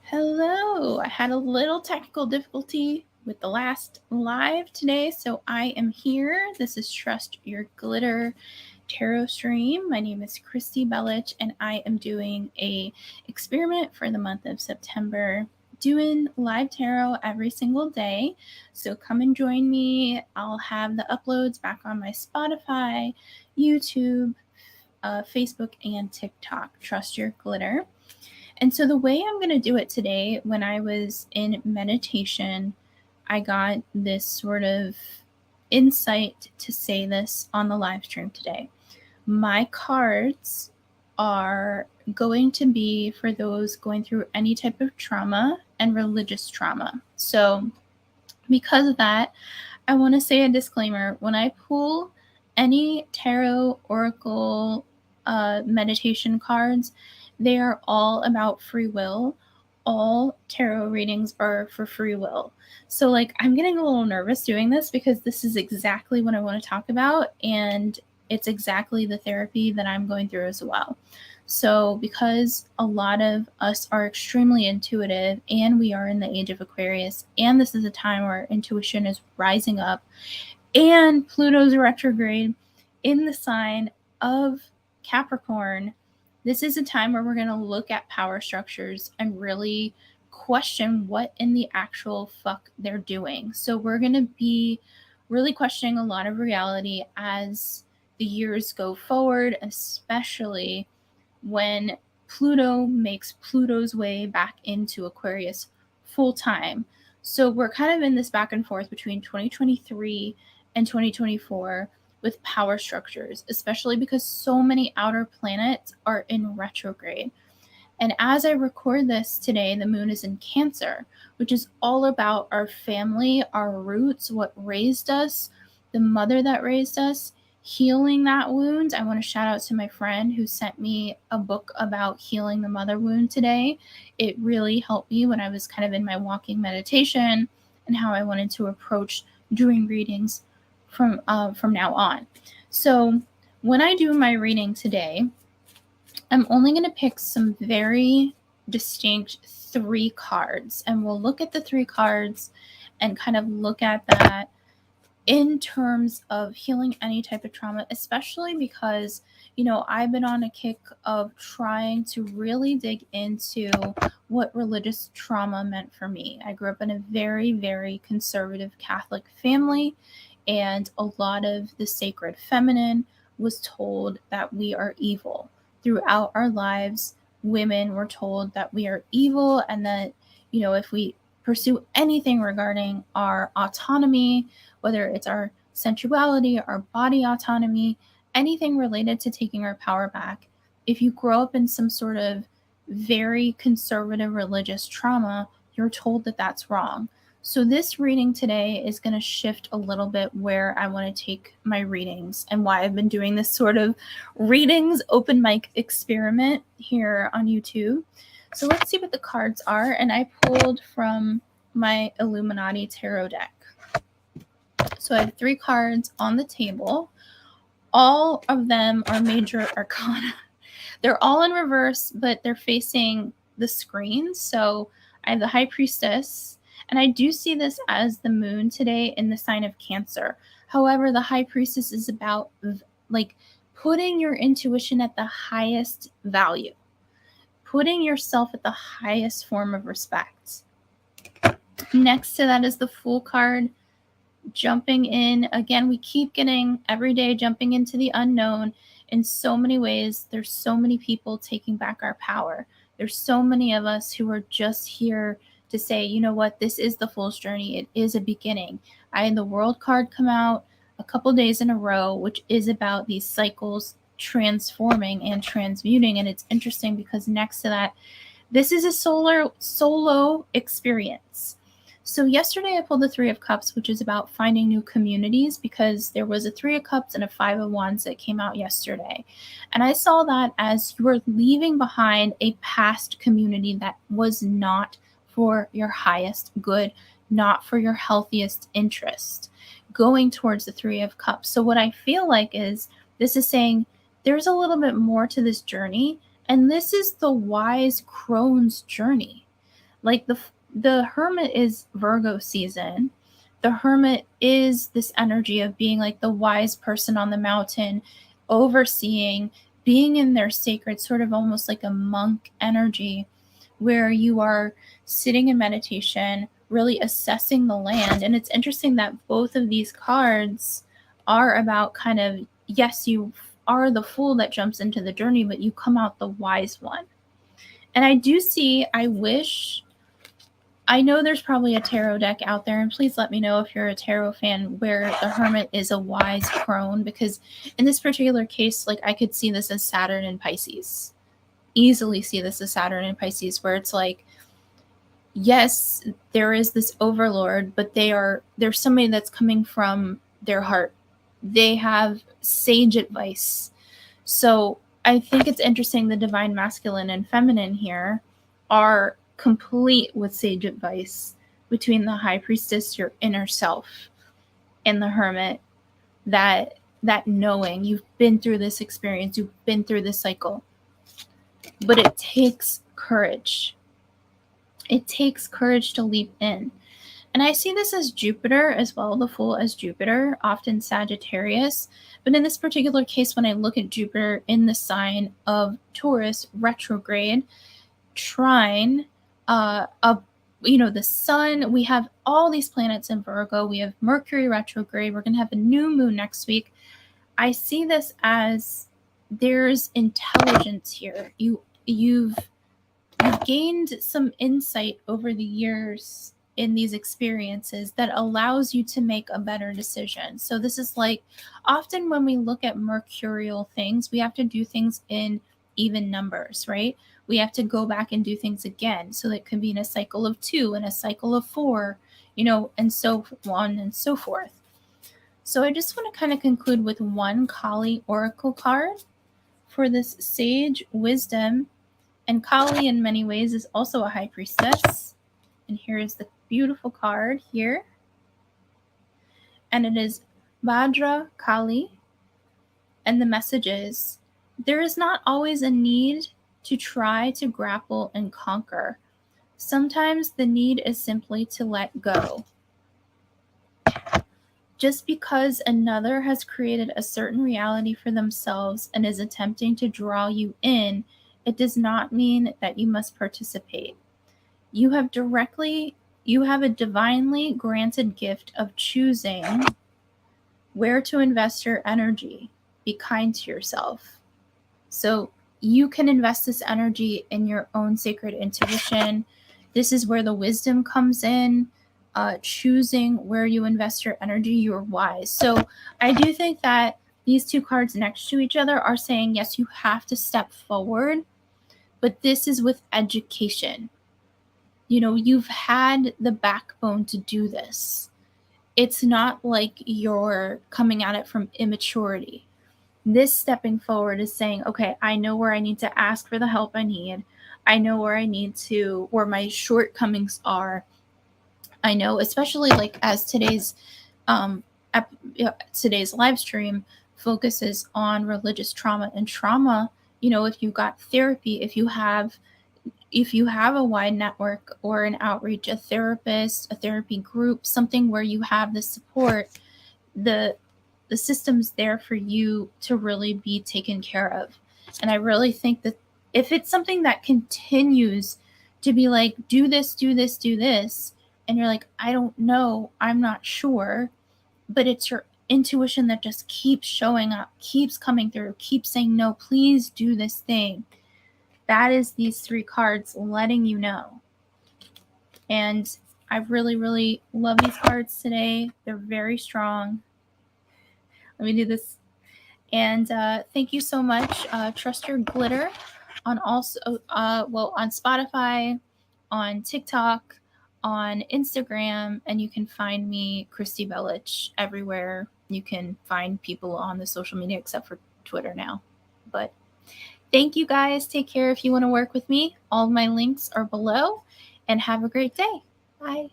Hello, I had a little technical difficulty with the last live today, so I am here. This is Trust Your Glitter Tarot Stream. My name is Kristy Belich, and I am doing a experiment for the month of September, doing live tarot every single day. So come and join me. I'll have the uploads back on my Spotify, YouTube, Facebook, and TikTok. Trust Your Glitter. And so the way I'm going to do it today, when I was in meditation, I got this sort of insight to say this on the live stream today. My cards are going to be for those going through any type of trauma and religious trauma. So because of that, I want to say a disclaimer. When I pull any tarot, oracle, meditation cards, they are all about free will. All tarot readings are for free will. So I'm getting a little nervous doing this because this is exactly what I want to talk about, and it's exactly the therapy that I'm going through as well. So because a lot of us are extremely intuitive, and we are in the age of Aquarius, and this is a time where intuition is rising up, and Pluto's retrograde in the sign of Capricorn, this is a time where we're going to look at power structures and really question what in the actual fuck they're doing. So we're going to be really questioning a lot of reality as the years go forward, especially when Pluto makes Pluto's way back into Aquarius full time. So we're kind of in this back and forth between 2023 and 2024 with power structures, especially because so many outer planets are in retrograde. And as I record this today, the moon is in Cancer, which is all about our family, our roots, what raised us, the mother that raised us, healing that wound. I want to shout out to my friend who sent me a book about healing the mother wound today. It really helped me when I was kind of in my walking meditation and how I wanted to approach doing readings from now on. So when I do my reading today, I'm only going to pick some very distinct 3 cards, and we'll look at the 3 cards and kind of look at that in terms of healing any type of trauma, especially because, I've been on a kick of trying to really dig into what religious trauma meant for me. I grew up in a very, very conservative Catholic family, and a lot of the sacred feminine was told that we are evil. Throughout our lives, women were told that we are evil, and that, if we pursue anything regarding our autonomy, whether it's our sensuality, our body autonomy, anything related to taking our power back, if you grow up in some sort of very conservative religious trauma, you're told that that's wrong. So this reading today is going to shift a little bit where I want to take my readings and why I've been doing this sort of readings open mic experiment here on YouTube. So let's see what the cards are. And I pulled from my Illuminati tarot deck. So I have 3 cards on the table. All of them are major arcana. They're all in reverse, but they're facing the screen. So I have the High Priestess, and I do see this as the moon today in the sign of Cancer. However, the High Priestess is about putting your intuition at the highest value, putting yourself at the highest form of respect. Next to that is the Fool card, jumping in. Again, we keep getting every day jumping into the unknown in so many ways. There's so many people taking back our power. There's so many of us who are just here to say, you know what, this is the Fool's journey. It is a beginning. I had the World card come out a couple days in a row, which is about these cycles transforming and transmuting. And it's interesting because next to that, this is a solo experience. So yesterday I pulled the 3 of Cups, which is about finding new communities, because there was a 3 of Cups and a 5 of Wands that came out yesterday. And I saw that as you are leaving behind a past community that was not for your highest good, not for your healthiest interest, going towards the 3 of Cups. So what I feel like is this is saying there's a little bit more to this journey, and this is the wise crone's journey. Like the Hermit is Virgo season. The Hermit is this energy of being like the wise person on the mountain, overseeing, being in their sacred, sort of almost like a monk energy, where you are sitting in meditation, really assessing the land. And it's interesting that both of these cards are about kind of, yes, you are the fool that jumps into the journey, but you come out the wise one. And I do see, I know there's probably a tarot deck out there, and please let me know if you're a tarot fan where the Hermit is a wise crone, because in this particular case, like I could see this as Saturn and Pisces. Easily see this as Saturn and Pisces, where it's like, yes, there is this overlord, but there's somebody that's coming from their heart. They have sage advice. So I think it's interesting the divine masculine and feminine here are complete with sage advice between the high priestess, your inner self, and the hermit, that knowing you've been through this experience, you've been through this cycle. But it takes courage. It takes courage to leap in. And I see this as Jupiter as well, the Fool as Jupiter, often Sagittarius. But in this particular case, when I look at Jupiter in the sign of Taurus retrograde, trine, the sun, we have all these planets in Virgo. We have Mercury retrograde. We're going to have a new moon next week. I see this as there's intelligence here. You've gained some insight over the years in these experiences that allows you to make a better decision. So this is like, often when we look at mercurial things, we have to do things in even numbers, right? We have to go back and do things again. So that could be in a cycle of 2 and a cycle of 4, and so on and so forth. So I just want to kind of conclude with one Kali Oracle card for this sage wisdom. And Kali, in many ways, is also a high priestess. And here is the beautiful card here. And it is Bhadra Kali. And the message is, there is not always a need to try to grapple and conquer. Sometimes the need is simply to let go. Just because another has created a certain reality for themselves and is attempting to draw you in, it does not mean that you must participate. You have a divinely granted gift of choosing where to invest your energy. Be kind to yourself. So you can invest this energy in your own sacred intuition. This is where the wisdom comes in. Choosing where you invest your energy, you're wise. So I do think that these two cards next to each other are saying, yes, you have to step forward, but this is with education. You've had the backbone to do this. It's not like you're coming at it from immaturity. This stepping forward is saying, okay, I know where I need to ask for the help I need. I know where my shortcomings are. I know, especially like as today's live stream focuses on religious trauma and trauma. If you got therapy, if you have a wide network or an outreach, a therapist, a therapy group, something where you have the support, the system's there for you to really be taken care of. And I really think that if it's something that continues to be like, do this, and you're like, I don't know, I'm not sure, but it's your intuition that just keeps showing up, keeps coming through, keeps saying, no, please do this thing. That is these 3 cards letting you know. And I really, really love these cards today. They're very strong. Let me do this. And thank you so much. Trust Your Glitter on on Spotify, on TikTok, on Instagram, and you can find me, Kristy Belich, everywhere. You can find people on the social media except for Twitter now. But thank you guys. Take care. If you want to work with me, all of my links are below, and have a great day. Bye.